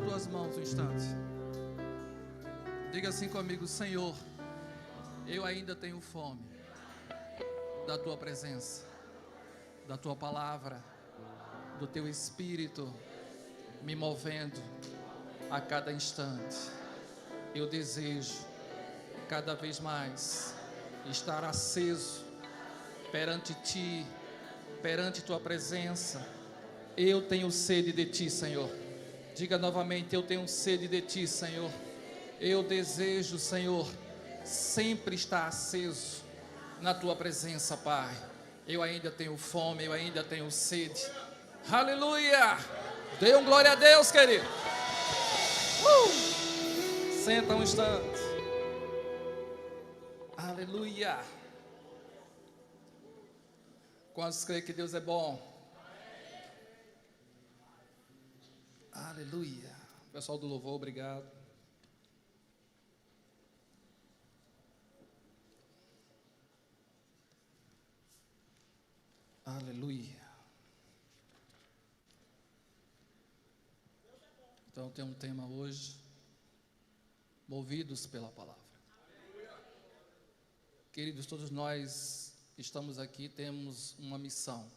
tuas mãos um instante. Diga assim comigo: Senhor, eu ainda tenho fome da tua presença, da tua palavra, do teu espírito me movendo a cada instante. Eu desejo cada vez mais estar aceso perante ti, perante tua presença. Eu tenho sede de ti, Senhor. Diga novamente: eu tenho sede de ti, Senhor. Eu desejo, Senhor, sempre estar aceso na tua presença, Pai. Eu ainda tenho fome, eu ainda tenho sede. Aleluia! Dê um glória a Deus, querido. Senta um instante. Aleluia! Quantos creem que Deus é bom? Aleluia. Pessoal do louvor, obrigado. Aleluia. Então tem um tema hoje: movidos pela palavra. Queridos, todos nós estamos aqui, temos uma missão.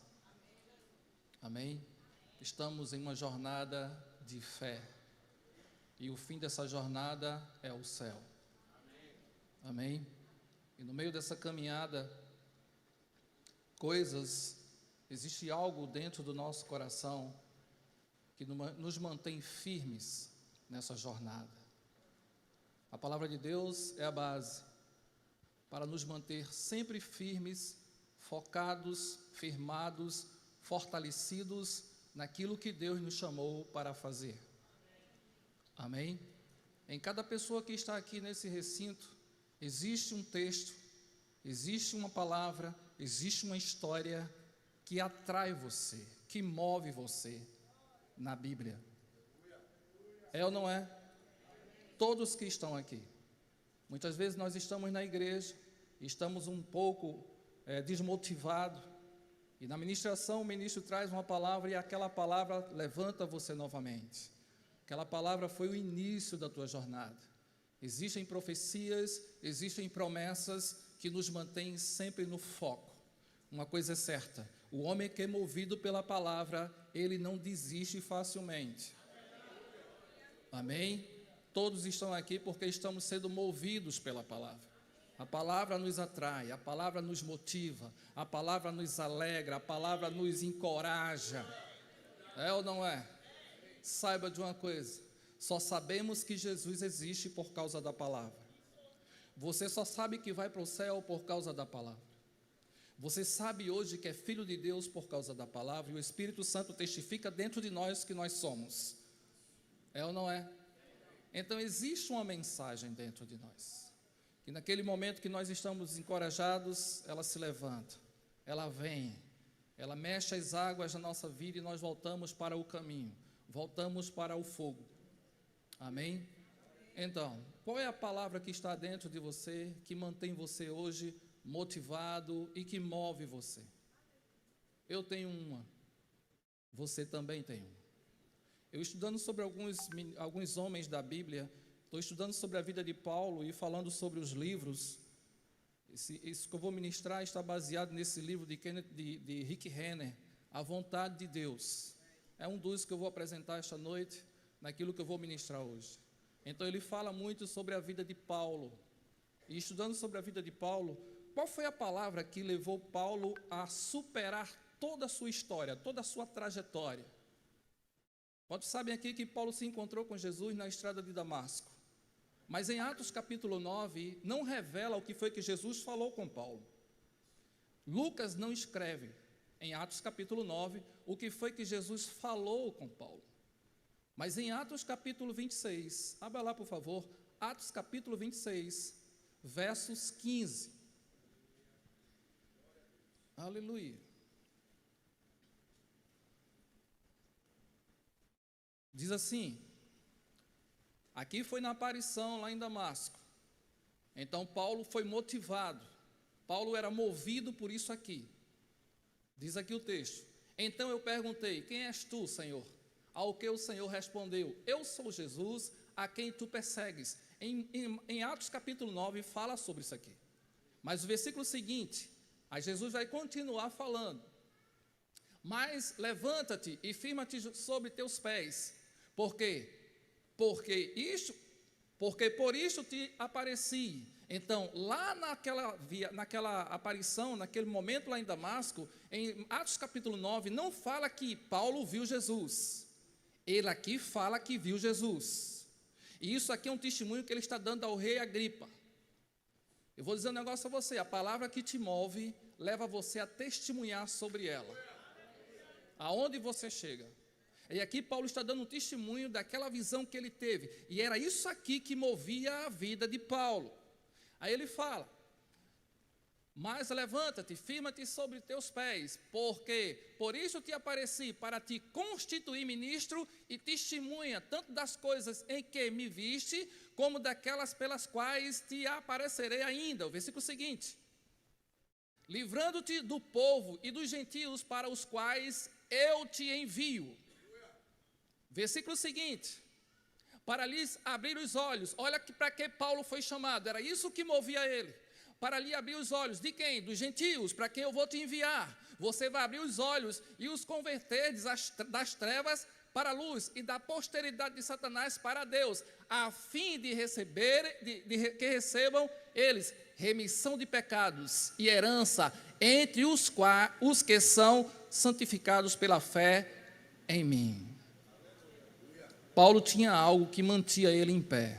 Amém? Estamos em uma jornada de fé. E o fim dessa jornada é o céu. Amém? E no meio dessa caminhada, existe algo dentro do nosso coração que nos mantém firmes nessa jornada. A palavra de Deus é a base para nos manter sempre firmes, focados, firmados, fortalecidos naquilo que Deus nos chamou para fazer. Amém? Em cada pessoa que está aqui nesse recinto, existe um texto, existe uma palavra, existe uma história que atrai você, que move você na Bíblia. É ou não é? Todos que estão aqui. Muitas vezes nós estamos na igreja, estamos um pouco desmotivados, e na ministração o ministro traz uma palavra e aquela palavra levanta você novamente. Aquela palavra foi o início da tua jornada. Existem profecias, existem promessas que nos mantêm sempre no foco. Uma coisa é certa: o homem que é movido pela palavra, ele não desiste facilmente. Amém? Todos estão aqui porque estamos sendo movidos pela palavra. A palavra nos atrai, a palavra nos motiva, a palavra nos alegra, a palavra nos encoraja. É ou não é? Saiba de uma coisa: só sabemos que Jesus existe por causa da palavra. Você só sabe que vai para o céu por causa da palavra. Você sabe hoje que é filho de Deus por causa da palavra, e o Espírito Santo testifica dentro de nós que nós somos. É ou não é? Então existe uma mensagem dentro de nós, que naquele momento que nós estamos encorajados, ela se levanta, ela vem, ela mexe as águas da nossa vida e nós voltamos para o caminho, voltamos para o fogo. Amém? Então, qual é a palavra que está dentro de você, que mantém você hoje motivado e que move você? Eu tenho uma, você também tem uma. Eu estudando sobre alguns homens da Bíblia, estou estudando sobre a vida de Paulo e falando sobre os livros. Isso que eu vou ministrar está baseado nesse livro de Rick Renner, A Vontade de Deus. É um dos que eu vou apresentar esta noite, naquilo que eu vou ministrar hoje. Então ele fala muito sobre a vida de Paulo. E estudando sobre a vida de Paulo, qual foi a palavra que levou Paulo a superar toda a sua história, toda a sua trajetória? Quantos sabem aqui que Paulo se encontrou com Jesus na estrada de Damasco? Mas em Atos capítulo 9, não revela o que foi que Jesus falou com Paulo. Lucas não escreve em Atos capítulo 9 o que foi que Jesus falou com Paulo. Mas em Atos capítulo 26, abra lá por favor, Atos capítulo 26, versos 15. Aleluia. Diz assim: aqui foi na aparição lá em Damasco. Então Paulo foi motivado. Paulo era movido por isso aqui. Diz aqui o texto: então eu perguntei: quem és tu, Senhor? Ao que o Senhor respondeu: eu sou Jesus, a quem tu persegues. Em Atos capítulo 9 fala sobre isso aqui. Mas o versículo seguinte, aí Jesus vai continuar falando. Mas levanta-te e firma-te sobre teus pés. Por quê? Porque por isto te apareci. Então, lá naquela aparição, naquele momento lá em Damasco, em Atos capítulo 9, não fala que Paulo viu Jesus. Ele aqui fala que viu Jesus. E isso aqui é um testemunho que ele está dando ao rei Agripa. Eu vou dizer um negócio a você: a palavra que te move leva você a testemunhar sobre ela. Aonde você chega. E aqui Paulo está dando um testemunho daquela visão que ele teve. E era isso aqui que movia a vida de Paulo. Aí ele fala: mas levanta-te, firma-te sobre teus pés, porque por isso te apareci, para te constituir ministro e testemunha, tanto das coisas em que me viste, como daquelas pelas quais te aparecerei ainda. O versículo seguinte: livrando-te do povo e dos gentios para os quais eu te envio. Versículo seguinte: para lhes abrir os olhos. Olha para que Paulo foi chamado, era isso que movia ele. Para lhe abrir os olhos, de quem? Dos gentios, para quem eu vou te enviar. Você vai abrir os olhos e os converterdes das trevas para a luz e da posteridade de Satanás para Deus, a fim de que recebam eles remissão de pecados e herança entre os que são santificados pela fé em mim. Paulo tinha algo que mantinha ele em pé.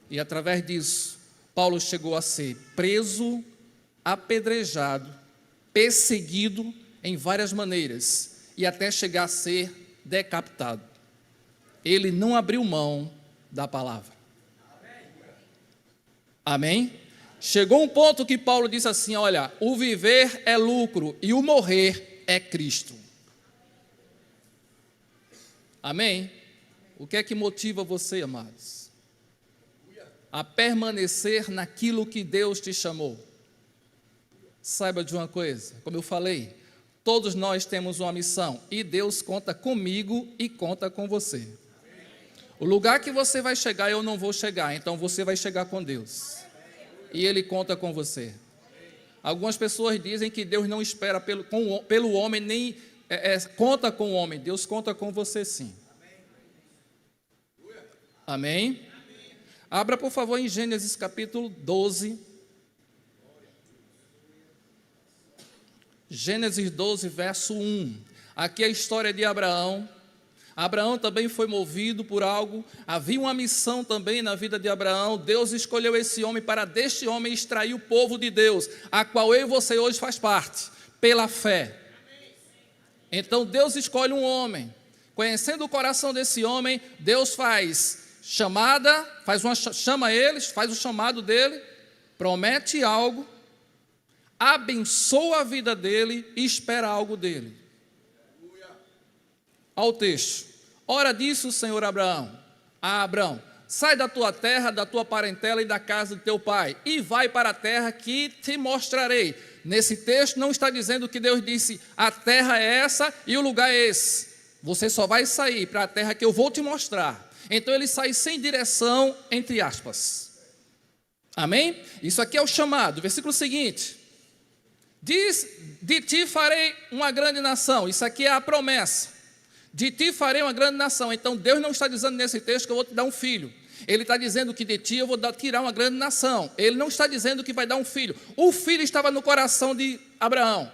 E através disso, Paulo chegou a ser preso, apedrejado, perseguido em várias maneiras, e até chegar a ser decapitado. Ele não abriu mão da palavra. Amém? Chegou um ponto que Paulo disse assim: olha, o viver é lucro e o morrer é Cristo. Amém? O que é que motiva você, amados? A permanecer naquilo que Deus te chamou. Saiba de uma coisa, como eu falei, todos nós temos uma missão, e Deus conta comigo e conta com você. O lugar que você vai chegar, eu não vou chegar, então você vai chegar com Deus. E Ele conta com você. Algumas pessoas dizem que Deus não espera pelo homem, nem conta com o homem. Deus conta com você sim. Amém? Abra, por favor, em Gênesis capítulo 12. Gênesis 12, verso 1. Aqui é a história de Abraão. Abraão também foi movido por algo. Havia uma missão também na vida de Abraão. Deus escolheu esse homem para deste homem extrair o povo de Deus, a qual eu e você hoje faz parte, pela fé. Então Deus escolhe um homem. Conhecendo o coração desse homem, Deus faz chamada, chama eles, faz o chamado dele, promete algo, abençoa a vida dele e espera algo dele. Ao texto: ora disse o Senhor a Abraão, sai da tua terra, da tua parentela e da casa de teu pai, e vai para a terra que te mostrarei. Nesse texto não está dizendo que Deus disse, a terra é essa e o lugar é esse. Você só vai sair para a terra que eu vou te mostrar. Então ele sai sem direção, entre aspas. Amém? Isso aqui é o chamado. Versículo seguinte: diz, de ti farei uma grande nação. Isso aqui é a promessa. De ti farei uma grande nação. Então Deus não está dizendo nesse texto que eu vou te dar um filho. Ele está dizendo que de ti eu vou tirar uma grande nação. Ele não está dizendo que vai dar um filho. O filho estava no coração de Abraão.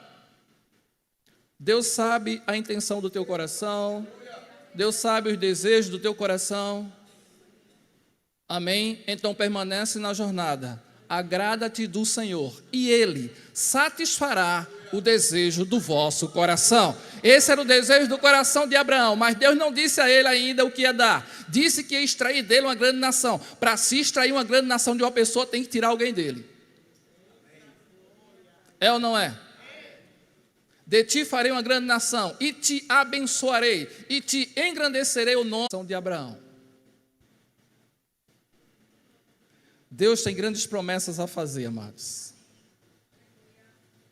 Deus sabe a intenção do teu coração. Deus sabe os desejos do teu coração. Amém? Então permanece na jornada. Agrada-te do Senhor, e Ele satisfará o desejo do vosso coração. Esse era o desejo do coração de Abraão, mas Deus não disse a ele ainda o que ia dar. Disse que ia extrair dele uma grande nação. Para se extrair uma grande nação de uma pessoa, tem que tirar alguém dele. É ou não é? De ti farei uma grande nação, e te abençoarei, e te engrandecerei o nome de Abraão. Deus tem grandes promessas a fazer, amados.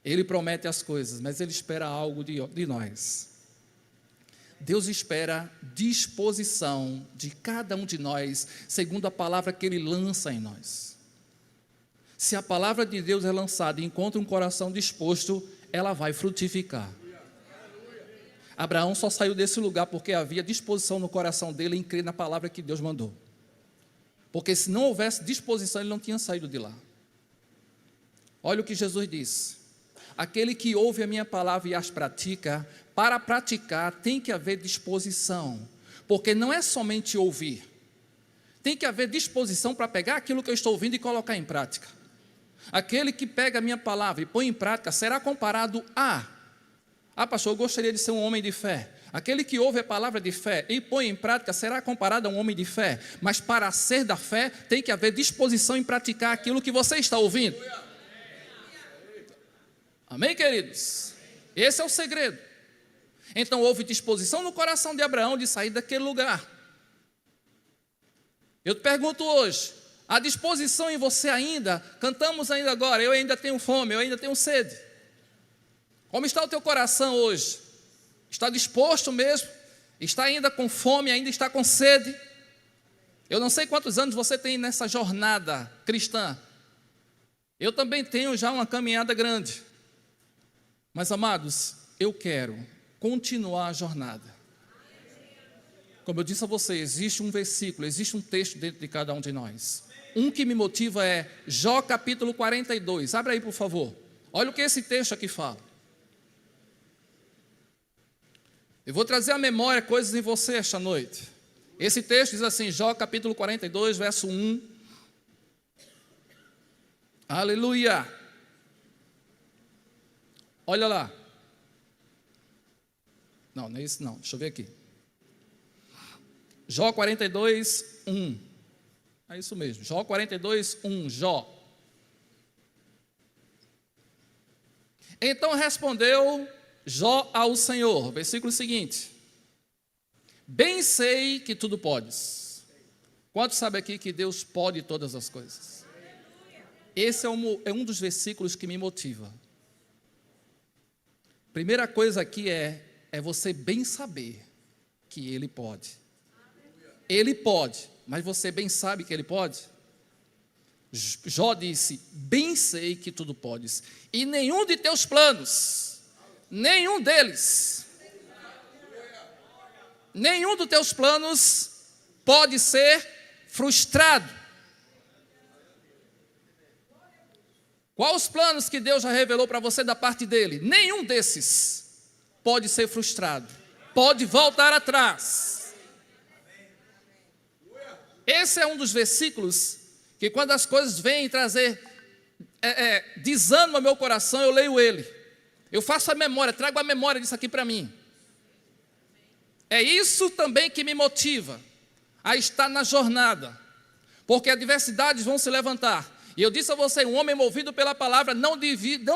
Ele promete as coisas, mas Ele espera algo de nós. Deus espera disposição de cada um de nós, segundo a palavra que Ele lança em nós. Se a palavra de Deus é lançada e encontra um coração disposto, ela vai frutificar. Abraão só saiu desse lugar porque havia disposição no coração dele em crer na palavra que Deus mandou. Porque se não houvesse disposição, ele não tinha saído de lá. Olha o que Jesus disse: aquele que ouve a minha palavra e as pratica, para praticar tem que haver disposição, porque não é somente ouvir, tem que haver disposição para pegar aquilo que eu estou ouvindo e colocar em prática. Aquele que pega a minha palavra e põe em prática será comparado a pastor, eu gostaria de ser um homem de fé. Aquele que ouve a palavra de fé e põe em prática será comparado a um homem de fé. Mas para ser da fé, tem que haver disposição em praticar aquilo que você está ouvindo. Amém, queridos? Esse é o segredo. Então houve disposição no coração de Abraão de sair daquele lugar. Eu te pergunto hoje, há disposição em você ainda? Cantamos ainda agora, eu ainda tenho fome, eu ainda tenho sede. Como está o teu coração hoje? Está disposto mesmo? Está ainda com fome, ainda está com sede? Eu não sei quantos anos você tem nessa jornada cristã. Eu também tenho já uma caminhada grande. Mas, amados, eu quero continuar a jornada. Como eu disse a você, existe um versículo, existe um texto dentro de cada um de nós. Um que me motiva é Jó capítulo 42. Abre aí, por favor. Olha o que esse texto aqui fala. Eu vou trazer à memória coisas em você esta noite. Esse texto diz assim, Jó capítulo 42, verso 1. Aleluia. Olha lá. Não, não é isso não, deixa eu ver aqui. Jó 42, 1. É isso mesmo, Jó 42, 1, Jó. Então respondeu Jó ao Senhor, versículo seguinte: bem sei que tudo podes. Quantos sabem aqui que Deus pode todas as coisas? Esse é um dos versículos que me motiva. Primeira coisa aqui é você bem saber que Ele pode. Ele pode, mas você bem sabe que Ele pode? Jó disse, bem sei que tudo podes, e nenhum de teus planos, nenhum deles, nenhum dos teus planos pode ser frustrado. Quais os planos que Deus já revelou para você da parte dele? Nenhum desses pode ser frustrado, pode voltar atrás. Esse é um dos versículos que quando as coisas vêm trazer desânimo ao meu coração, eu leio ele. Eu faço a memória, trago a memória disso aqui para mim. É isso também que me motiva a estar na jornada, porque adversidades vão se levantar. E eu disse a você, um homem movido pela palavra não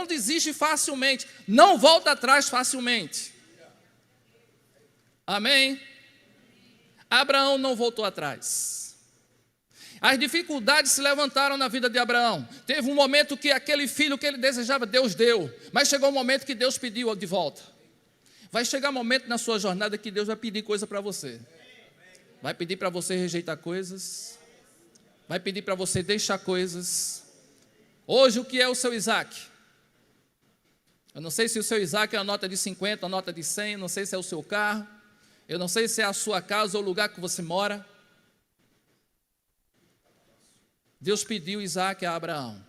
desiste facilmente, não volta atrás facilmente. Amém? Abraão não voltou atrás. As dificuldades se levantaram na vida de Abraão. Teve um momento que aquele filho que ele desejava, Deus deu. Mas chegou um momento que Deus pediu de volta. Vai chegar um momento na sua jornada que Deus vai pedir coisa para você. Vai pedir para você rejeitar coisas. Vai pedir para você deixar coisas. Hoje o que é o seu Isaac? Eu não sei se o seu Isaac é uma nota de 50, uma nota de 100. Não sei se é o seu carro. Eu não sei se é a sua casa ou o lugar que você mora. Deus pediu Isaac a Abraão.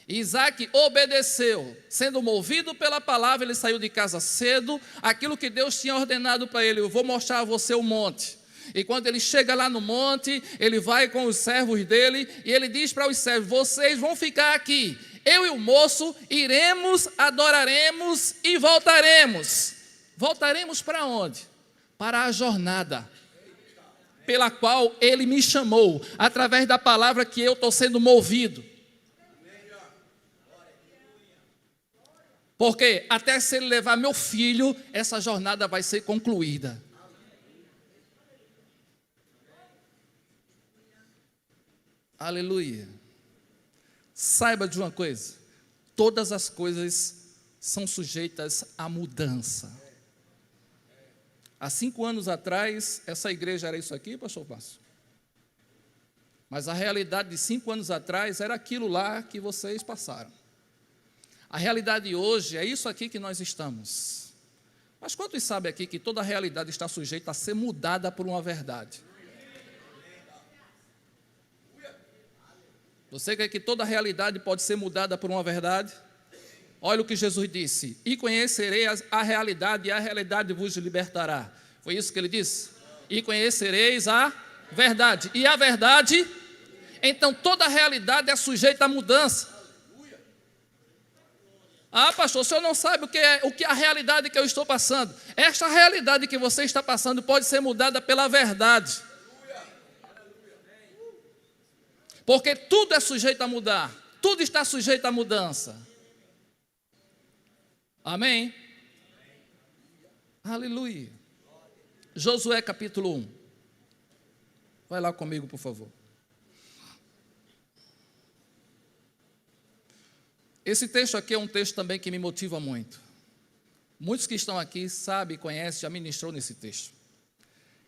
Isaac obedeceu, sendo movido pela palavra, ele saiu de casa cedo, aquilo que Deus tinha ordenado para ele, eu vou mostrar a você o monte. E quando ele chega lá no monte, ele vai com os servos dele, e ele diz para os servos, vocês vão ficar aqui, eu e o moço iremos, adoraremos e voltaremos. Voltaremos para onde? Para a jornada pela qual Ele me chamou, através da palavra que eu estou sendo movido. Porque até se Ele levar meu filho, essa jornada vai ser concluída. Aleluia. Saiba de uma coisa, todas as coisas são sujeitas à mudança. Há 5 anos atrás, essa igreja era isso aqui, pastor Márcio? Mas a realidade de 5 anos atrás era aquilo lá que vocês passaram. A realidade de hoje é isso aqui que nós estamos. Mas quantos sabem aqui que toda a realidade está sujeita a ser mudada por uma verdade? Você quer que toda a realidade pode ser mudada por uma verdade? Olha o que Jesus disse: e conhecereis a realidade, e a realidade vos libertará. Foi isso que ele disse? E conhecereis a verdade, e a verdade... Então, toda a realidade é sujeita à mudança. Ah, pastor, o senhor não sabe o que é a realidade que eu estou passando. Esta realidade que você está passando pode ser mudada pela verdade. Porque tudo é sujeito a mudar. Tudo está sujeito à mudança. Amém? Aleluia. Josué capítulo 1. Vai lá comigo, por favor. Esse texto aqui é um texto também que me motiva muito. Muitos que estão aqui sabem, conhecem, já ministrou nesse texto.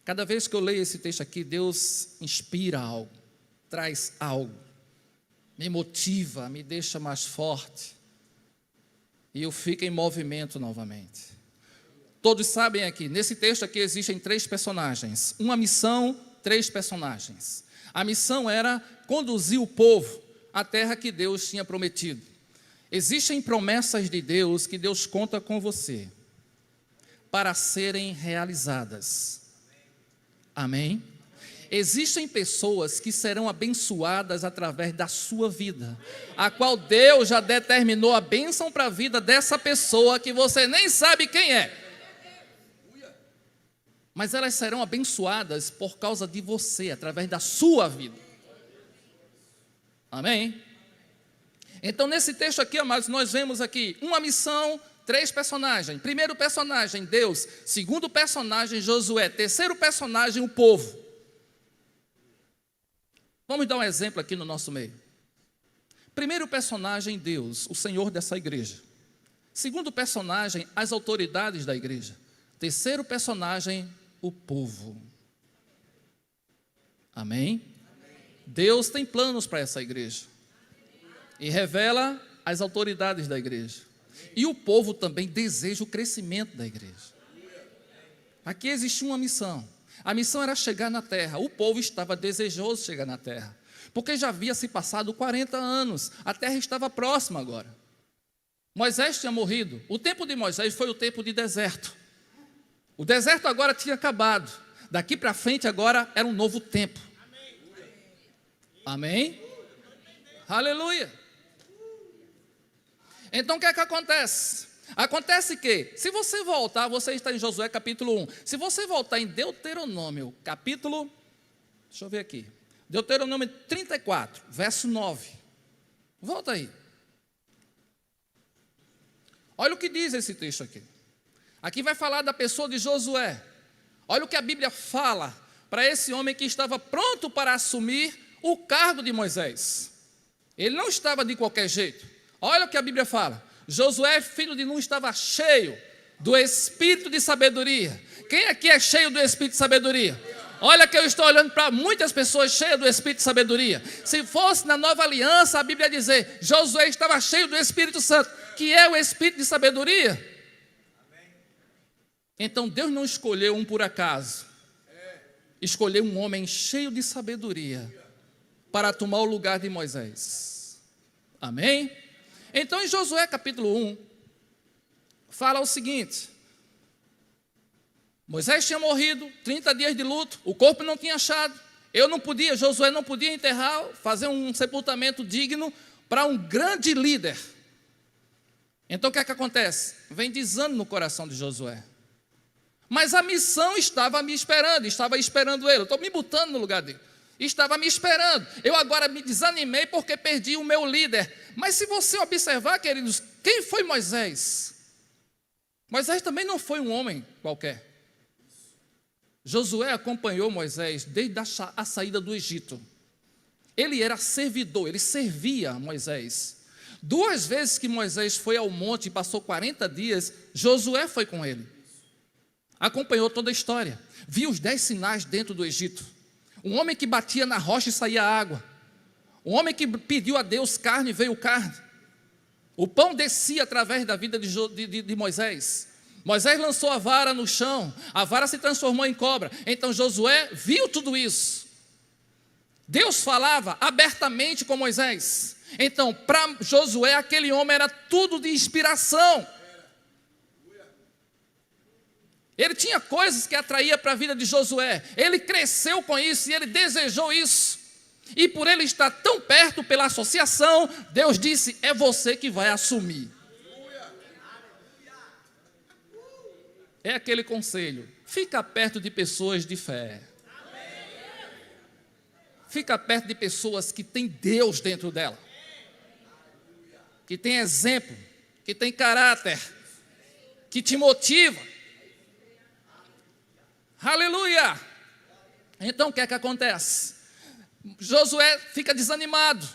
Cada vez que eu leio esse texto aqui, Deus inspira algo, traz algo, me motiva, me deixa mais forte. E eu fico em movimento novamente. Todos sabem aqui, nesse texto aqui existem 3 personagens. Uma missão, 3 personagens. A missão era conduzir o povo à terra que Deus tinha prometido. Existem promessas de Deus que Deus conta com você para serem realizadas. Amém? Existem pessoas que serão abençoadas através da sua vida, a qual Deus já determinou a bênção para a vida dessa pessoa que você nem sabe quem é. Mas elas serão abençoadas por causa de você, através da sua vida. Amém? Então, nesse texto aqui, amados, nós vemos aqui uma missão, 3 personagens. Primeiro personagem, Deus. Segundo personagem, Josué. Terceiro personagem, o povo. Vamos dar um exemplo aqui no nosso meio. Primeiro personagem, Deus, o Senhor dessa igreja. Segundo personagem, as autoridades da igreja. Terceiro personagem, o povo. Amém? Deus tem planos para essa igreja. E revela as autoridades da igreja. E o povo também deseja o crescimento da igreja. Aqui existia uma missão. A missão era chegar na terra. O povo estava desejoso de chegar na terra. Porque já havia se passado 40 anos. A terra estava próxima agora. Moisés tinha morrido. O tempo de Moisés foi o tempo de deserto. O deserto agora tinha acabado. Daqui para frente agora era um novo tempo. Amém? Aleluia. Então o que é que acontece? Acontece que, se você voltar, você está em Josué capítulo 1. Se você voltar em Deuteronômio capítulo, deixa eu ver aqui, Deuteronômio 34, verso 9. Volta aí. Olha o que diz esse texto aqui. Aqui vai falar da pessoa de Josué. Olha o que a Bíblia fala para esse homem que estava pronto para assumir o cargo de Moisés. Ele não estava de qualquer jeito. Olha o que a Bíblia fala. Josué, filho de Nun, estava cheio do espírito de sabedoria. Quem aqui é cheio do espírito de sabedoria? Olha que eu estou olhando para muitas pessoas cheias do espírito de sabedoria. Se fosse na nova aliança, a Bíblia dizer, Josué estava cheio do Espírito Santo, que é o espírito de sabedoria. Então Deus não escolheu um por acaso. Escolheu um homem cheio de sabedoria para tomar o lugar de Moisés. Amém? Então, em Josué capítulo 1, fala o seguinte: Moisés tinha morrido, 30 dias de luto, o corpo não tinha achado, Josué não podia enterrar, fazer um sepultamento digno para um grande líder. Então, o que é que acontece? Vem desânimo no coração de Josué. Mas a missão estava esperando ele, eu estou me botando no lugar dele. Estava me esperando. Eu agora me desanimei porque perdi o meu líder. Mas se você observar, queridos, quem foi Moisés? Moisés também não foi um homem qualquer. Josué acompanhou Moisés desde a saída do Egito. Ele era servidor, ele servia a Moisés. 2 vezes que Moisés foi ao monte e passou 40 dias, Josué foi com ele. acompanhou toda a história, viu os 10 sinais dentro do Egito. Um homem que batia na rocha e saía água. Um homem que pediu a Deus carne, veio carne. O pão descia através da vida de Moisés. Moisés lançou a vara no chão, a vara se transformou em cobra. Então Josué viu tudo isso. Deus falava abertamente com Moisés. Então, para Josué, aquele homem era tudo de inspiração. Ele tinha coisas que atraía para a vida de Josué. Ele cresceu com isso e ele desejou isso. E por ele estar tão perto pela associação, Deus disse, é você que vai assumir. É aquele conselho, fica perto de pessoas de fé. Fica perto de pessoas que têm Deus dentro dela. Que tem exemplo, que tem caráter, que te motiva. Aleluia! Então o que é que acontece? Josué fica desanimado.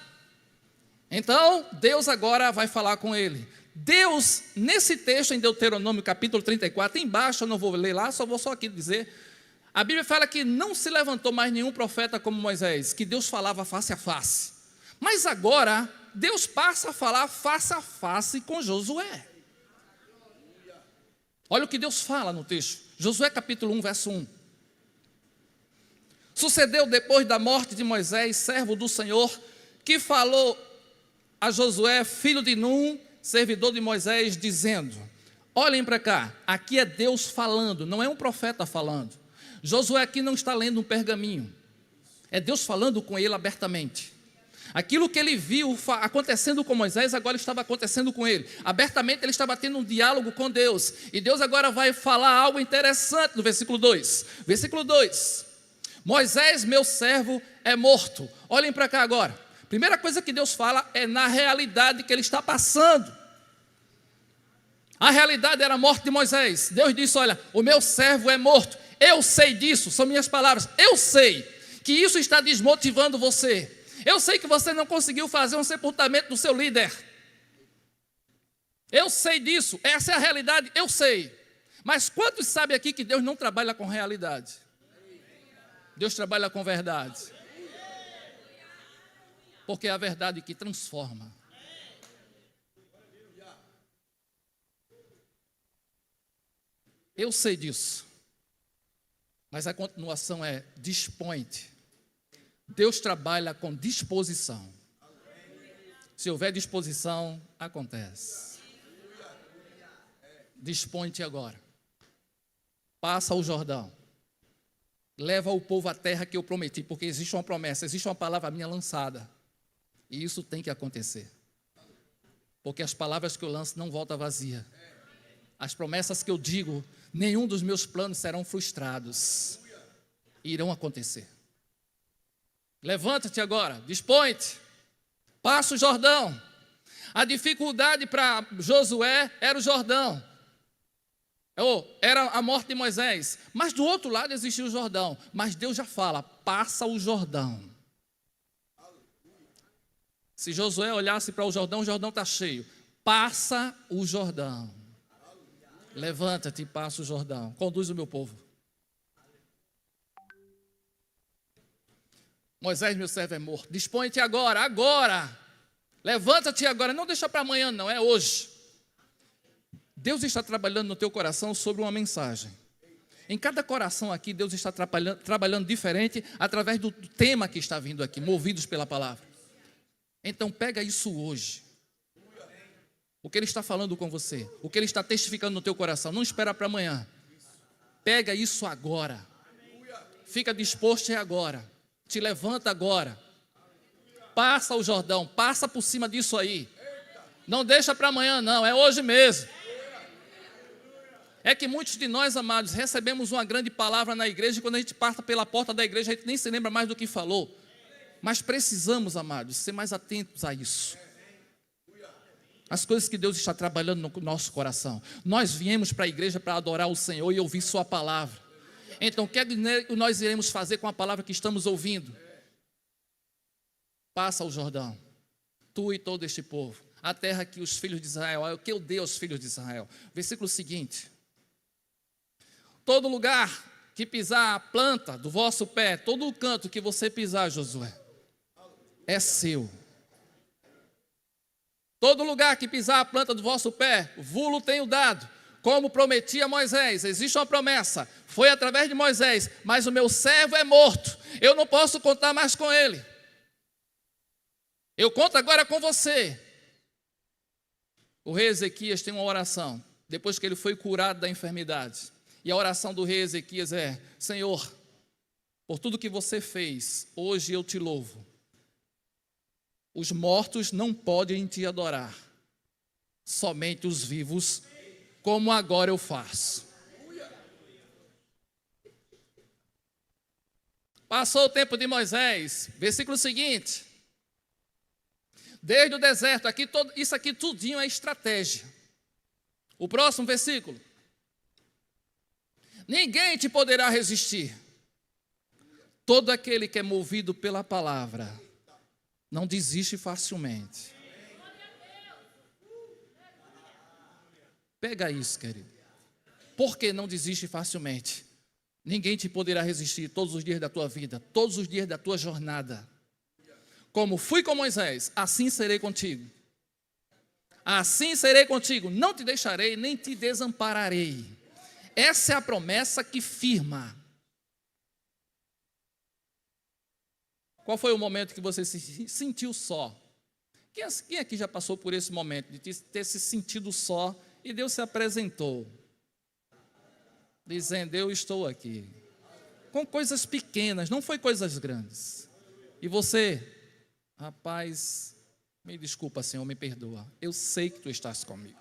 Então Deus agora vai falar com ele. Deus, nesse texto em Deuteronômio capítulo 34, embaixo, eu não vou ler lá, só vou aqui dizer, a Bíblia fala que não se levantou mais nenhum profeta como Moisés, que Deus falava face a face. Mas agora, Deus passa a falar face a face com Josué. Olha o que Deus fala no texto, Josué capítulo 1, verso 1. Sucedeu depois da morte de Moisés, servo do Senhor, que falou a Josué, filho de Num, servidor de Moisés, dizendo, olhem para cá, aqui é Deus falando, não é um profeta falando. Josué aqui não está lendo um pergaminho, é Deus falando com ele abertamente. Aquilo que ele viu acontecendo com Moisés, agora estava acontecendo com ele. Abertamente ele estava tendo um diálogo com Deus. E Deus agora vai falar algo interessante no versículo 2. Versículo 2. Moisés, meu servo, é morto. Olhem para cá agora. Primeira coisa que Deus fala é na realidade que ele está passando. A realidade era a morte de Moisés. Deus disse, olha, o meu servo é morto. Eu sei disso, são minhas palavras. Eu sei que isso está desmotivando você. Eu sei que você não conseguiu fazer um sepultamento do seu líder. Eu sei disso, essa é a realidade, eu sei. Mas quantos sabem aqui que Deus não trabalha com realidade? Deus trabalha com verdade. Porque é a verdade que transforma. Eu sei disso. Mas a continuação é, dispõe-te. Deus trabalha com disposição. Se houver disposição, acontece. Dispõe-te agora. Passa o Jordão. Leva o povo à terra que eu prometi, porque existe uma promessa, existe uma palavra minha lançada. E isso tem que acontecer. Porque as palavras que eu lanço não voltam vazia. As promessas que eu digo, nenhum dos meus planos serão frustrados. Irão acontecer. Levanta-te agora, dispõe-te, passa o Jordão. A dificuldade para Josué era o Jordão, era a morte de Moisés, mas do outro lado existia o Jordão. Mas Deus já fala, passa o Jordão. Se Josué olhasse para o Jordão está cheio. Passa o Jordão. Levanta-te e passa o Jordão, conduz o meu povo. Moisés, meu servo, é morto. Dispõe-te agora, agora. Levanta-te agora. Não deixa para amanhã, não, é hoje. Deus está trabalhando no teu coração sobre uma mensagem. Em cada coração aqui, Deus está trabalhando diferente através do tema que está vindo aqui, movidos pela palavra. Então, pega isso hoje. O que Ele está falando com você, o que Ele está testificando no teu coração. Não espera para amanhã. Pega isso agora. Fica disposto agora. Te levanta agora. Passa o Jordão, passa por cima disso aí. Não deixa para amanhã não, é hoje mesmo. É que muitos de nós, amados, recebemos uma grande palavra na igreja e quando a gente passa pela porta da igreja, a gente nem se lembra mais do que falou. Mas precisamos, amados, ser mais atentos a isso. As coisas que Deus está trabalhando no nosso coração. Nós viemos para a igreja para adorar o Senhor e ouvir sua palavra. Então, o que nós iremos fazer com a palavra que estamos ouvindo? Passa o Jordão, tu e todo este povo, a terra que os filhos de Israel, é o que eu dei aos filhos de Israel. Versículo seguinte. Todo lugar que pisar a planta do vosso pé, todo o canto que você pisar, Josué, é seu. Todo lugar que pisar a planta do vosso pé, vulo tenho dado, como prometi a Moisés. Existe uma promessa, foi através de Moisés, mas o meu servo é morto, eu não posso contar mais com ele. Eu conto agora com você. O rei Ezequias tem uma oração, depois que ele foi curado da enfermidade. E a oração do rei Ezequias é: Senhor, por tudo que você fez, hoje eu te louvo. Os mortos não podem te adorar, somente os vivos, como agora eu faço. Passou o tempo de Moisés, versículo seguinte. Desde o deserto, isso aqui tudinho é estratégia. O próximo versículo. Ninguém te poderá resistir. Todo aquele que é movido pela palavra não desiste facilmente. Pega isso, querido. Por que não desiste facilmente? Ninguém te poderá resistir todos os dias da tua vida, todos os dias da tua jornada. Como fui com Moisés, assim serei contigo. Assim serei contigo, não te deixarei, nem te desampararei. Essa é a promessa que firma. Qual foi o momento que você se sentiu só? Quem aqui já passou por esse momento, de ter se sentido só, e Deus se apresentou, dizendo: eu estou aqui, com coisas pequenas, não foi coisas grandes. E você, rapaz, me desculpa, Senhor, me perdoa, eu sei que Tu estás comigo.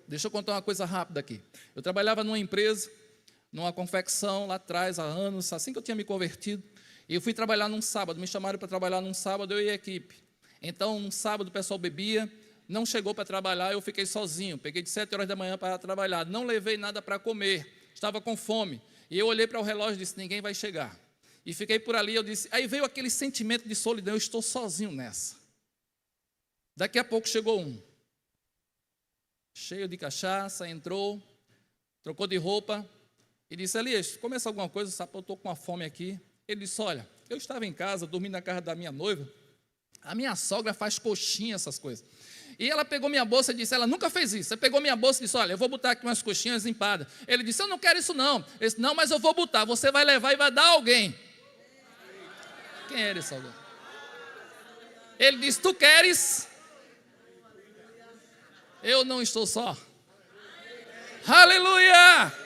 Deixa eu contar uma coisa rápida aqui. Eu trabalhava numa empresa, numa confecção lá atrás, há anos, assim que eu tinha me convertido, e eu fui trabalhar num sábado, me chamaram para trabalhar num sábado, eu e a equipe. Então, num sábado o pessoal bebia, não chegou para trabalhar, eu fiquei sozinho, peguei de 7 horas da manhã para trabalhar, não levei nada para comer, estava com fome, e eu olhei para o relógio e disse: ninguém vai chegar. E fiquei por ali, eu disse, aí veio aquele sentimento de solidão, eu estou sozinho nessa. Daqui a pouco chegou um, cheio de cachaça, entrou, trocou de roupa, e disse: Elias, começa alguma coisa, sabe, eu estou com uma fome aqui. Ele disse: olha, eu estava em casa, dormindo na casa da minha noiva, a minha sogra faz coxinha, essas coisas. E ela pegou minha bolsa e disse, ela nunca fez isso, ela pegou minha bolsa e disse: olha, eu vou botar aqui umas coxinhas empadas. Ele disse: eu não quero isso não. Ele disse: não, mas eu vou botar, você vai levar e vai dar a alguém. Quem era esse alguém? Ele disse: tu queres? Eu não estou só. Aleluia!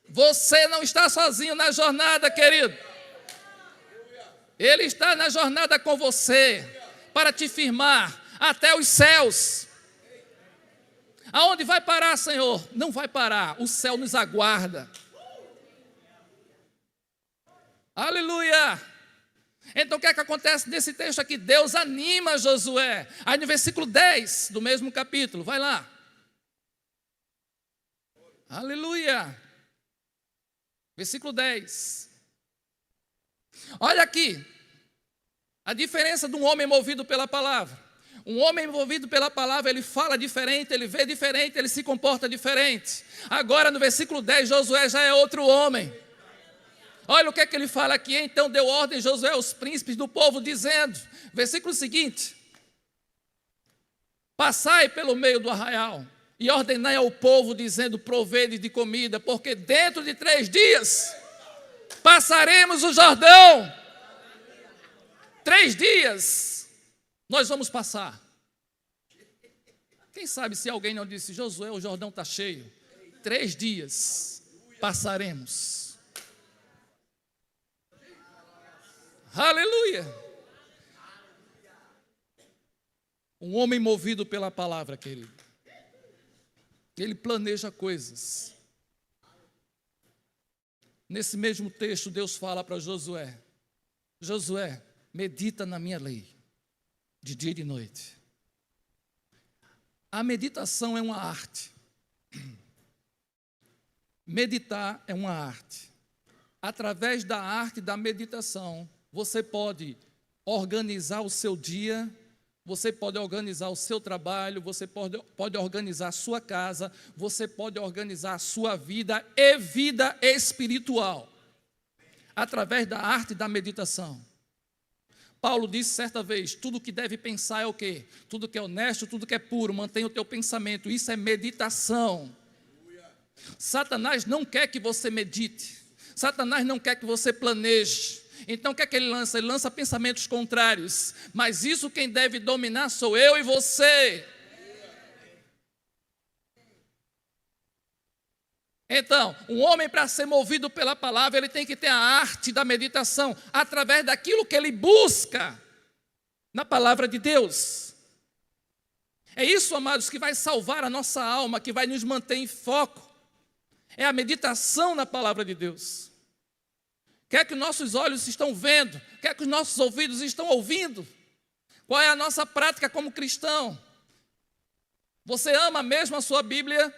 Você não está sozinho na jornada, querido. Ele está na jornada com você, para te firmar até os céus. Aonde vai parar, Senhor? Não vai parar, o céu nos aguarda. Aleluia! Então o que é que acontece nesse texto aqui? Deus anima Josué. Aí no versículo 10 do mesmo capítulo, vai lá. Aleluia! Versículo 10. Olha aqui, a diferença de um homem movido pela palavra. Um homem movido pela palavra, ele fala diferente, ele vê diferente, ele se comporta diferente. Agora no versículo 10, Josué já é outro homem. Olha o que é que ele fala aqui. Então deu ordem Josué aos príncipes do povo, dizendo, versículo seguinte: passai pelo meio do arraial e ordenai ao povo, dizendo: provede de comida, porque dentro de 3 dias passaremos o Jordão. 3 dias nós vamos passar. Quem sabe se alguém não disse: Josué, o Jordão está cheio, 3 dias passaremos. Aleluia! Um homem movido pela palavra, querido, ele planeja coisas. Nesse mesmo texto, Deus fala para Josué: Josué, medita na minha lei, de dia e de noite. A meditação é uma arte. Meditar é uma arte. Através da arte da meditação, você pode organizar o seu dia, Você pode organizar o seu trabalho, você pode organizar a sua casa, você pode organizar a sua vida e vida espiritual, através da arte da meditação. Paulo disse certa vez, tudo que deve pensar é o quê? Tudo que é honesto, tudo que é puro, mantenha o teu pensamento, isso é meditação. Satanás não quer que você medite, Satanás não quer que você planeje. Então o que é que ele lança? Ele lança pensamentos contrários, mas isso quem deve dominar sou eu e você. Então, um homem para ser movido pela palavra, ele tem que ter a arte da meditação, através daquilo que ele busca na palavra de Deus. É isso, amados, que vai salvar a nossa alma, que vai nos manter em foco. É a meditação na palavra de Deus. Quer que nossos olhos estão vendo? Quer que os nossos ouvidos estão ouvindo? Qual é a nossa prática como cristão? Você ama mesmo a sua Bíblia?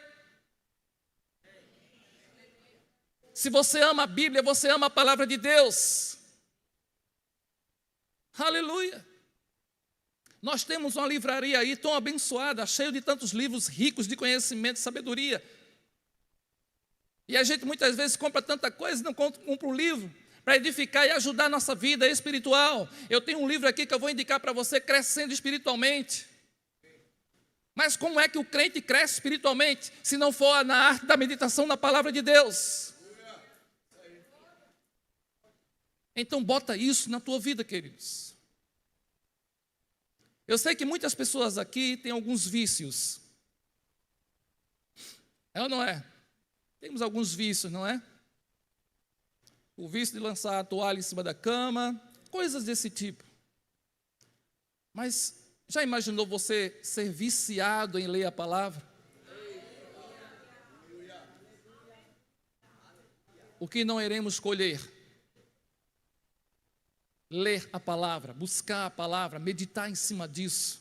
Se você ama a Bíblia, você ama a palavra de Deus. Aleluia! Nós temos uma livraria aí tão abençoada, cheia de tantos livros ricos de conhecimento e sabedoria. E a gente muitas vezes compra tanta coisa e não compra um livro para edificar e ajudar a nossa vida espiritual. Eu tenho um livro aqui que eu vou indicar para você, Crescendo Espiritualmente. Mas como é que o crente cresce espiritualmente, se não for na arte da meditação na palavra de Deus? Então bota isso na tua vida, queridos. Eu sei que muitas pessoas aqui têm alguns vícios. É ou não é? Temos alguns vícios, não é? O vício de lançar a toalha em cima da cama, coisas desse tipo. Mas já imaginou você ser viciado em ler a palavra? O que não iremos colher? Ler a palavra, buscar a palavra, meditar em cima disso.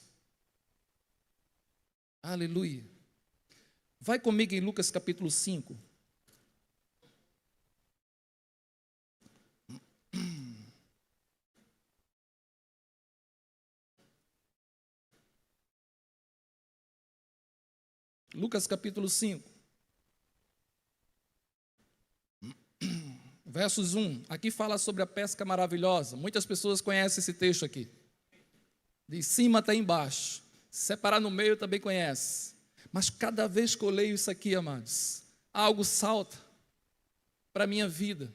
Aleluia. Vai comigo em Lucas capítulo 5. Lucas capítulo 5. Versos 1, aqui fala sobre a pesca maravilhosa. Muitas pessoas conhecem esse texto aqui. De cima até embaixo. Se separar no meio também conhece. Mas cada vez que eu leio isso aqui, amados, algo salta para a minha vida.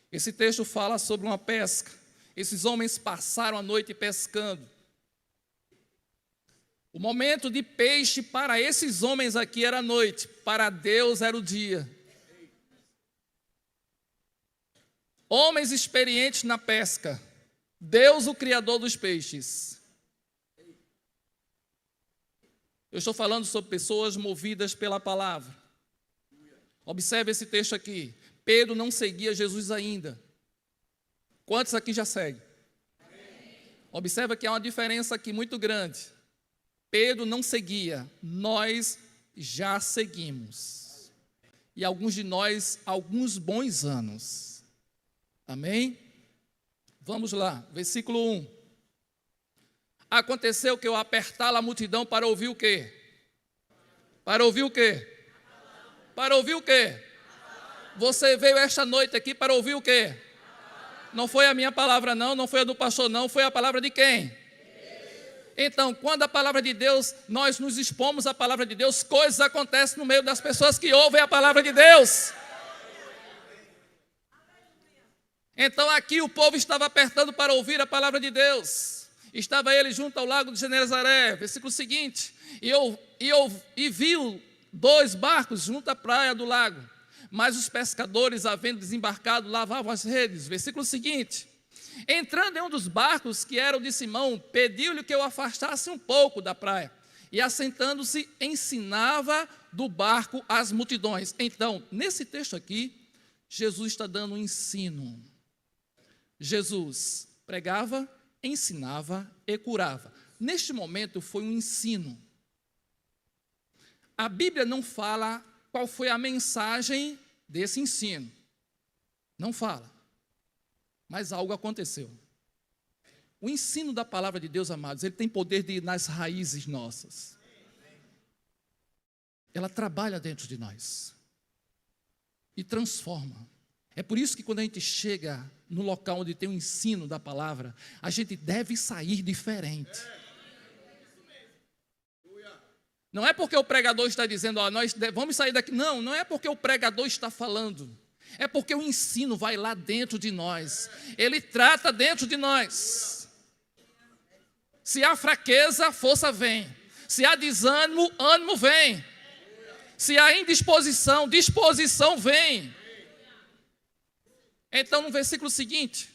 Esse texto fala sobre uma pesca. Esses homens passaram a noite pescando. O momento de peixe para esses homens aqui era a noite, para Deus era o dia. Homens experientes na pesca, Deus o Criador dos peixes. Eu estou falando sobre pessoas movidas pela palavra. Observe esse texto aqui. Pedro não seguia Jesus ainda. Quantos aqui já seguem? Observa que há uma diferença aqui muito grande. Pedro não seguia, nós já seguimos. E alguns de nós, alguns bons anos. Amém? Vamos lá, versículo 1. Aconteceu que eu apertá-la a multidão para ouvir o quê? Para ouvir o quê? Para ouvir o quê? Você veio esta noite aqui para ouvir o quê? Não foi a minha palavra não, não foi a do pastor não, foi a palavra de quem? Então, quando a palavra de Deus, nós nos expomos à palavra de Deus, coisas acontecem no meio das pessoas que ouvem a palavra de Deus. Então aqui o povo estava apertando para ouvir a palavra de Deus. Estava ele junto ao lago de Genezaré, versículo seguinte. E viu 2 barcos junto à praia do lago. Mas os pescadores, havendo desembarcado, lavavam as redes. Versículo seguinte. Entrando em um dos barcos, que era o de Simão, pediu-lhe que o afastasse um pouco da praia. E assentando-se, ensinava do barco as multidões. Então, nesse texto aqui, Jesus está dando um ensino. Jesus pregava, ensinava e curava. Neste momento foi um ensino. A Bíblia não fala qual foi a mensagem desse ensino. Não fala. Mas algo aconteceu. O ensino da palavra de Deus, amados, ele tem poder de ir nas raízes nossas. Ela trabalha dentro de nós e transforma. É por isso que quando a gente chega no local onde tem o ensino da palavra, a gente deve sair diferente. Não é porque o pregador está dizendo, ó, nós vamos sair daqui. Não, não é porque o pregador está falando. É porque o ensino vai lá dentro de nós. Ele trata dentro de nós. Se há fraqueza, força vem. Se há desânimo, ânimo vem. Se há indisposição, disposição vem. Então, no versículo seguinte,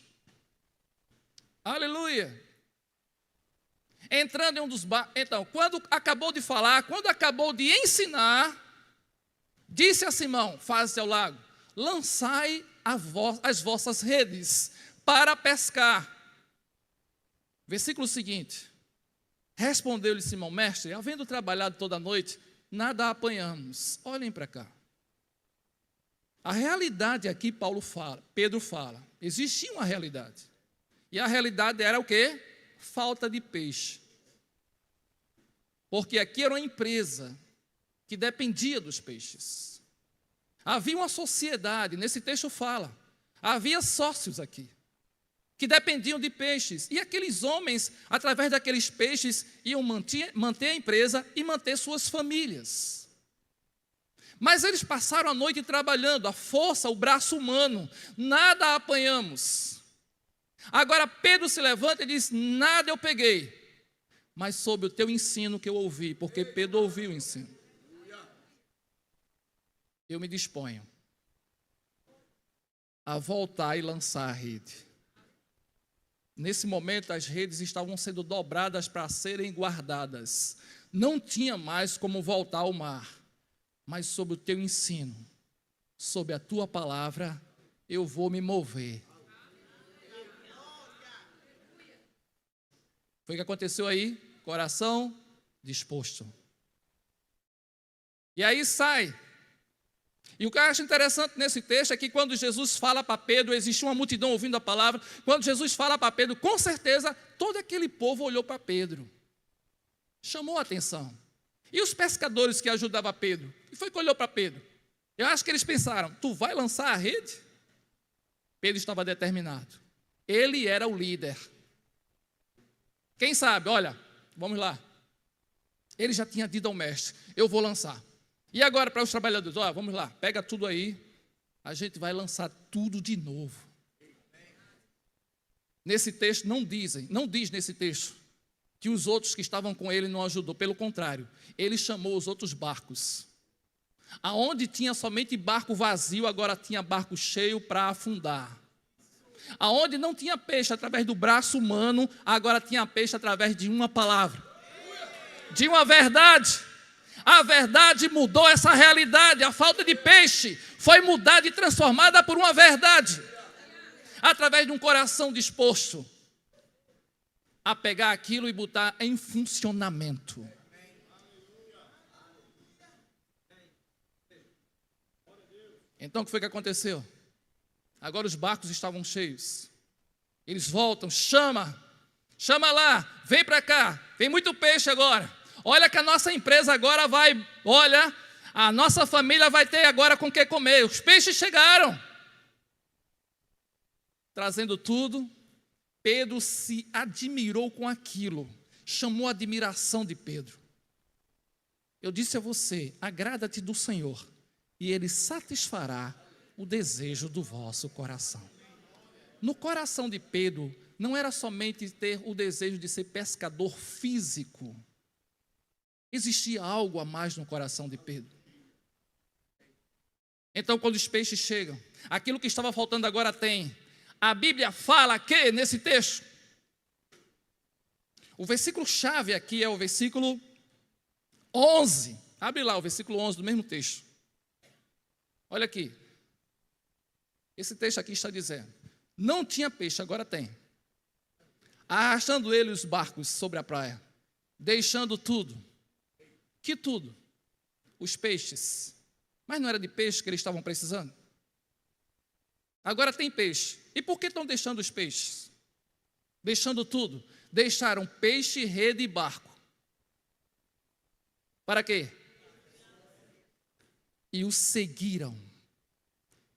aleluia. Entrando em um dos barcos, então, quando acabou de falar, quando acabou de ensinar, disse a Simão, faze ao lago, lançai as vossas redes para pescar. Versículo seguinte, respondeu-lhe Simão, mestre, havendo trabalhado toda a noite, nada apanhamos. Olhem para cá. A realidade aqui, Pedro fala, existia uma realidade. E a realidade era o quê? Falta de peixe. Porque aqui era uma empresa que dependia dos peixes. Havia uma sociedade, nesse texto fala, havia sócios aqui, que dependiam de peixes. E aqueles homens, através daqueles peixes, iam manter a empresa e manter suas famílias. Mas eles passaram a noite trabalhando, a força, o braço humano, nada apanhamos. Agora Pedro se levanta e diz, nada eu peguei, mas sob o teu ensino que eu ouvi, porque Pedro ouviu o ensino. Eu me disponho a voltar e lançar a rede. Nesse momento as redes estavam sendo dobradas para serem guardadas. Não tinha mais como voltar ao mar. Mas sob o teu ensino, sob a tua palavra, eu vou me mover. Foi o que aconteceu aí? Coração disposto. E aí sai. E o que eu acho interessante nesse texto é que quando Jesus fala para Pedro, existe uma multidão ouvindo a palavra. Quando Jesus fala para Pedro, com certeza, todo aquele povo olhou para Pedro. Chamou a atenção. E os pescadores que ajudavam Pedro? E foi que olhou para Pedro. Eu acho que eles pensaram, tu vai lançar a rede? Pedro estava determinado. Ele era o líder. Quem sabe, olha, vamos lá. Ele já tinha dito ao mestre, eu vou lançar. E agora para os trabalhadores, olha, vamos lá, pega tudo aí, a gente vai lançar tudo de novo. Nesse texto não diz nesse texto, que os outros que estavam com ele não ajudou, pelo contrário, ele chamou os outros barcos. Aonde tinha somente barco vazio, agora tinha barco cheio para afundar. Aonde não tinha peixe através do braço humano, agora tinha peixe através de uma palavra, de uma verdade. A verdade mudou essa realidade, a falta de peixe foi mudada e transformada por uma verdade, através de um coração disposto a pegar aquilo e botar em funcionamento. Então o que foi que aconteceu? Agora os barcos estavam cheios. Eles voltam, chama lá, vem para cá, tem muito peixe agora. Olha que a nossa empresa agora vai, olha, a nossa família vai ter agora com o que comer. Os peixes chegaram. Trazendo tudo, Pedro se admirou com aquilo, chamou a admiração de Pedro. Eu disse a você, agrada-te do Senhor, e Ele satisfará o desejo do vosso coração. No coração de Pedro, não era somente ter o desejo de ser pescador físico. Existia algo a mais no coração de Pedro. Então, quando os peixes chegam, aquilo que estava faltando agora tem. A Bíblia fala que, nesse texto, o versículo-chave aqui é o versículo 11. Abre lá o versículo 11 do mesmo texto. Olha aqui. Esse texto aqui está dizendo, não tinha peixe, agora tem. Arrastando ele os barcos sobre a praia, deixando tudo. Que tudo? Os peixes. Mas não era de peixe que eles estavam precisando? Agora tem peixe. E por que estão deixando os peixes? Deixando tudo. Deixaram peixe, rede e barco. Para quê? E o seguiram.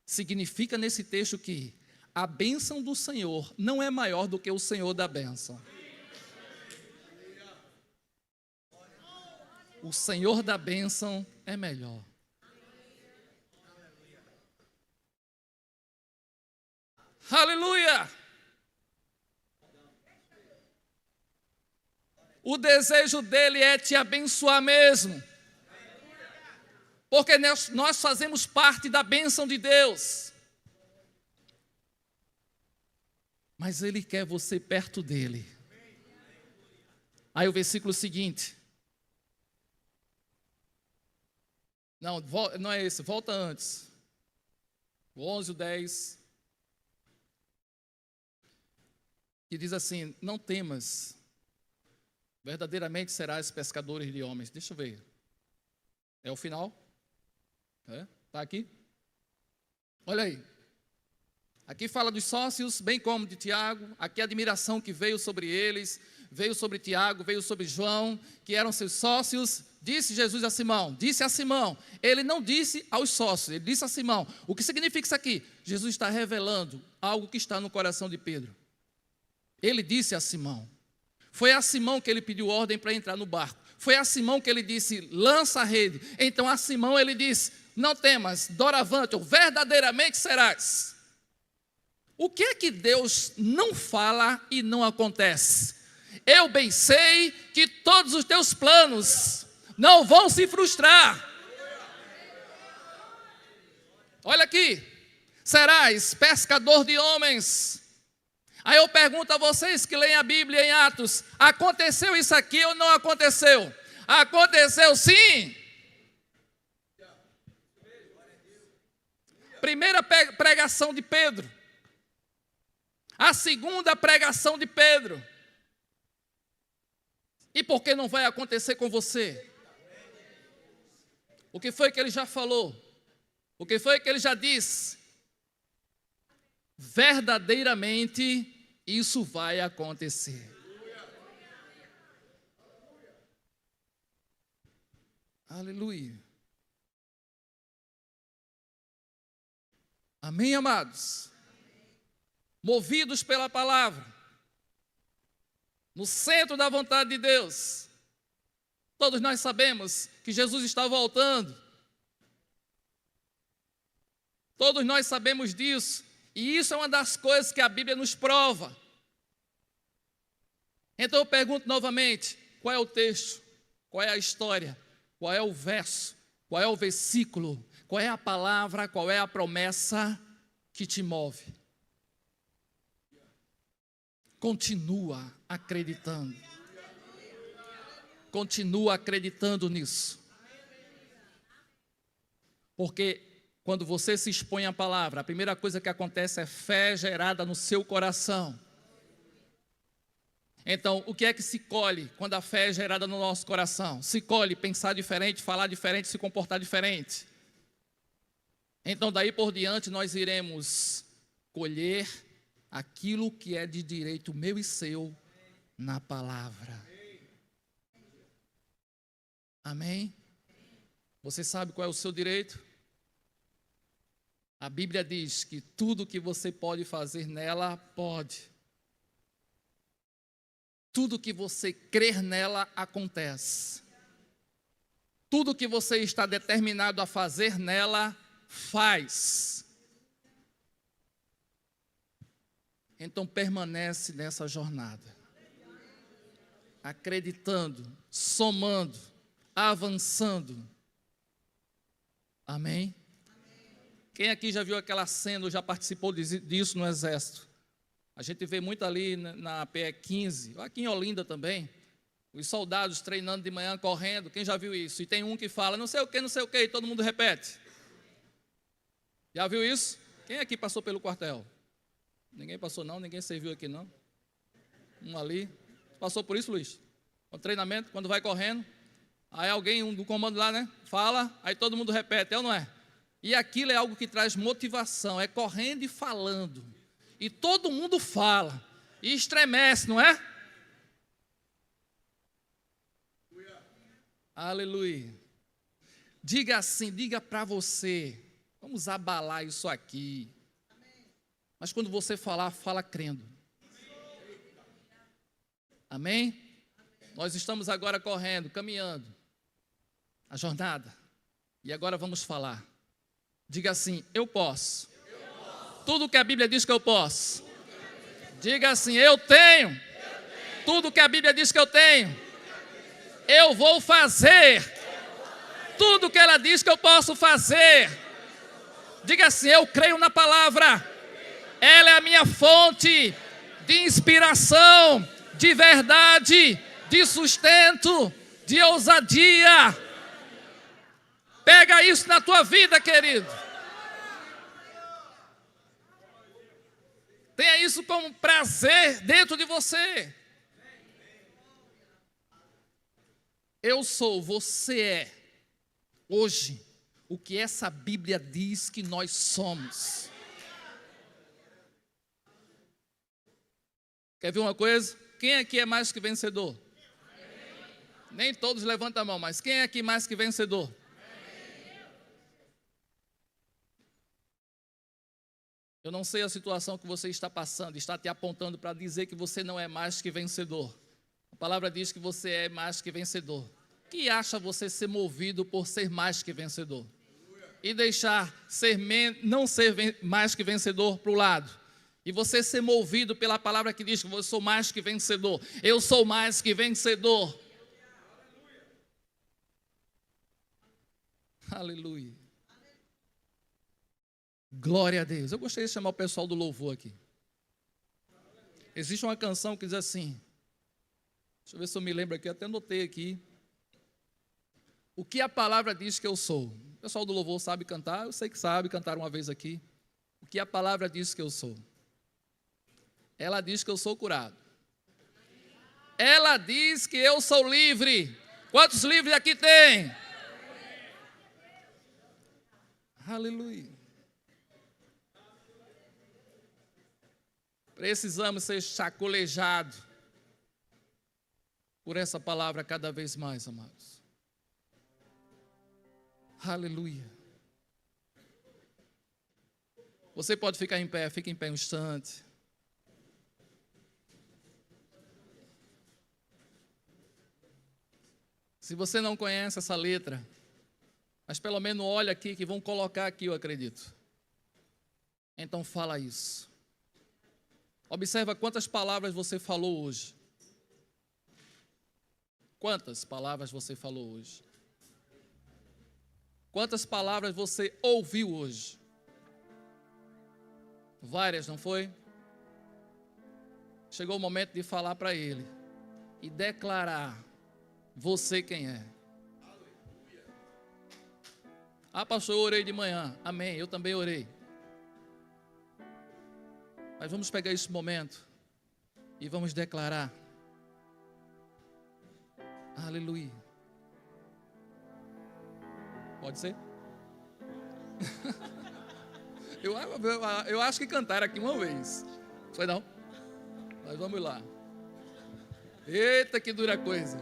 Significa nesse texto que a bênção do Senhor não é maior do que o Senhor da bênção. O Senhor da bênção é melhor. Aleluia! O desejo dele é te abençoar mesmo. Porque nós fazemos parte da bênção de Deus. Mas ele quer você perto dele. Aí o versículo seguinte. Não é esse, volta antes. O 11, o 10. Que diz assim, não temas. Verdadeiramente serás pescadores de homens. Deixa eu ver. É o final? Está aqui? Olha aí. Aqui fala dos sócios, bem como de Tiago. Aqui a admiração que veio sobre eles. Veio sobre Tiago, veio sobre João, que eram seus sócios. Disse Jesus a Simão, disse a Simão. Ele não disse aos sócios, ele disse a Simão. O que significa isso aqui? Jesus está revelando algo que está no coração de Pedro. Ele disse a Simão. Foi a Simão que ele pediu ordem para entrar no barco. Foi a Simão que ele disse, lança a rede. Então a Simão ele disse, não temas, doravante, ou verdadeiramente serás. O que é que Deus não fala e não acontece? Eu bem sei que todos os teus planos não vão se frustrar. Olha aqui, serás pescador de homens. Aí eu pergunto a vocês que leem a Bíblia em Atos, aconteceu isso aqui ou não aconteceu? Aconteceu sim. Primeira pregação de Pedro. A segunda pregação de Pedro. E por que não vai acontecer com você? O que foi que ele já falou? O que foi que ele já disse? Verdadeiramente isso vai acontecer. Aleluia. Amém, amados? Movidos pela palavra, no centro da vontade de Deus. Todos nós sabemos que Jesus está voltando. Todos nós sabemos disso. E isso é uma das coisas que a Bíblia nos prova. Então eu pergunto novamente, qual é o texto? Qual é a história? Qual é o verso? Qual é o versículo? Qual é a palavra? Qual é a promessa que te move? Continua acreditando. Continua acreditando nisso. Porque quando você se expõe à palavra, a primeira coisa que acontece é fé gerada no seu coração. Então, o que é que se colhe quando a fé é gerada no nosso coração? Se colhe pensar diferente, falar diferente, se comportar diferente. Então, daí por diante, nós iremos colher aquilo que é de direito meu e seu na palavra. Amém? Você sabe qual é o seu direito? A Bíblia diz que tudo que você pode fazer nela, pode. Tudo que você crer nela, acontece. Tudo que você está determinado a fazer nela, faz. Então permanece nessa jornada. Acreditando, somando, avançando. Amém? Quem aqui já viu aquela cena, ou já participou disso no exército? A gente vê muito ali na PE 15, aqui em Olinda também, os soldados treinando de manhã, correndo. Quem já viu isso? E tem um que fala, não sei o que, e todo mundo repete. Já viu isso? Quem aqui passou pelo quartel? Ninguém passou não, ninguém serviu aqui não. Um ali. Passou por isso, Luiz? O treinamento, quando vai correndo, aí alguém, um do comando lá, né? Fala, aí todo mundo repete, é ou não é? E aquilo é algo que traz motivação, é correndo e falando. E todo mundo fala. E estremece, não é? Aleluia. Diga assim, diga para você. Vamos abalar isso aqui. Mas quando você falar, fala crendo. Amém? Nós estamos agora correndo, caminhando a jornada. E agora vamos falar. Diga assim, eu posso. Tudo que a Bíblia diz que eu posso. Diga assim, eu tenho. Tudo que a Bíblia diz que eu tenho. Eu vou fazer. Tudo que ela diz que eu posso fazer. Diga assim, eu creio na palavra. Ela é a minha fonte de inspiração, de verdade, de sustento, de ousadia. Pega isso na tua vida, querido. Tenha isso como prazer dentro de você. Eu sou, você é, hoje, o que essa Bíblia diz que nós somos. Quer ver uma coisa? Quem aqui é mais que vencedor? Nem todos levantam a mão, mas quem é aqui mais que vencedor? Eu não sei a situação que você está passando, está te apontando para dizer que você não é mais que vencedor. A palavra diz que você é mais que vencedor. Que acha você ser movido por ser mais que vencedor? E deixar não ser mais que vencedor para o lado. E você ser movido pela palavra que diz que eu sou mais que vencedor. Eu sou mais que vencedor. Aleluia. Glória a Deus. Eu gostaria de chamar o pessoal do louvor aqui. Existe uma canção que diz assim. Deixa eu ver se eu me lembro aqui. Eu até anotei aqui. O que a palavra diz que eu sou? O pessoal do louvor sabe cantar? Eu sei que sabe cantar uma vez aqui. O que a palavra diz que eu sou? Ela diz que eu sou curado. Ela diz que eu sou livre. Quantos livres aqui tem? Aleluia. Precisamos ser sacolejados por essa palavra cada vez mais, amados. Aleluia. Você pode ficar em pé, fique em pé um instante. Se você não conhece essa letra, mas pelo menos olha aqui, que vão colocar aqui, eu acredito. Então fala isso. Observa quantas palavras você falou hoje. Quantas palavras você falou hoje? Quantas palavras você ouviu hoje? Várias, não foi? Chegou o momento de falar para ele e declarar você quem é. Ah, pastor, eu orei de manhã. Amém, eu também orei. Mas vamos pegar esse momento e vamos declarar. Aleluia. Pode ser? Eu acho que cantaram aqui uma vez. Foi não? Mas vamos lá. Eita, que dura coisa.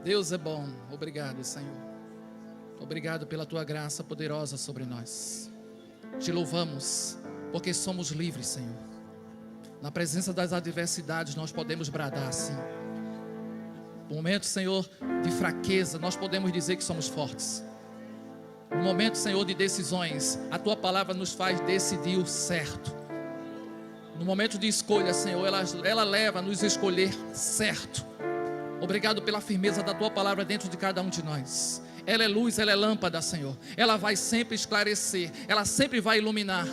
Deus é bom. Obrigado, Senhor. Obrigado pela tua graça poderosa sobre nós. Te louvamos, porque somos livres, Senhor. Na presença das adversidades, nós podemos bradar assim. No momento, Senhor, de fraqueza, nós podemos dizer que somos fortes. No momento, Senhor, de decisões, a tua palavra nos faz decidir o certo. No momento de escolha, Senhor, ela leva a nos escolher certo. Obrigado pela firmeza da tua palavra dentro de cada um de nós. Ela é luz, ela é lâmpada, Senhor. Ela vai sempre esclarecer, ela sempre vai iluminar.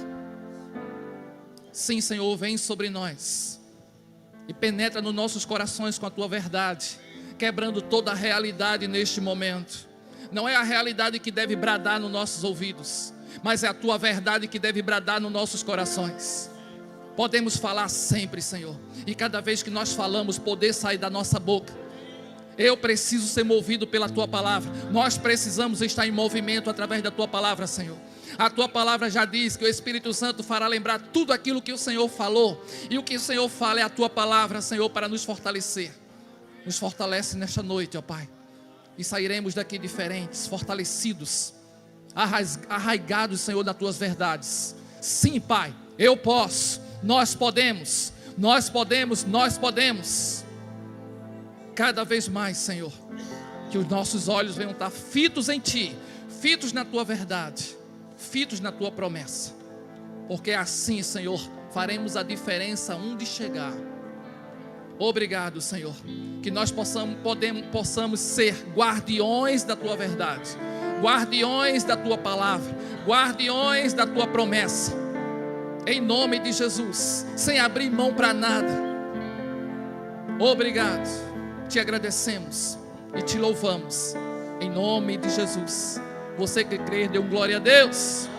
Sim, Senhor, vem sobre nós e penetra nos nossos corações com a tua verdade, quebrando toda a realidade neste momento. Não é a realidade que deve bradar nos nossos ouvidos, mas é a tua verdade que deve bradar nos nossos corações. Podemos falar sempre, Senhor, e cada vez que nós falamos, poder sair da nossa boca Eu preciso ser movido pela Tua palavra. Nós precisamos estar em movimento através da Tua palavra, Senhor. A Tua palavra já diz que o Espírito Santo fará lembrar tudo aquilo que o Senhor falou. E o que o Senhor fala é a Tua palavra, Senhor, para nos fortalecer. Nos fortalece nesta noite, ó Pai. E sairemos daqui diferentes, fortalecidos, arraigados, Senhor, nas Tuas verdades. Sim, Pai, eu posso, nós podemos, nós podemos, nós podemos. Cada vez mais, Senhor, que os nossos olhos venham estar fitos em Ti, fitos na Tua verdade, fitos na Tua promessa, porque assim, Senhor, faremos a diferença onde chegar. Obrigado, Senhor, que nós possamos ser guardiões da Tua verdade, guardiões da Tua palavra, guardiões da Tua promessa, em nome de Jesus, sem abrir mão para nada. Obrigado. Te agradecemos e te louvamos, em nome de Jesus. Você que crê, dê glória a Deus.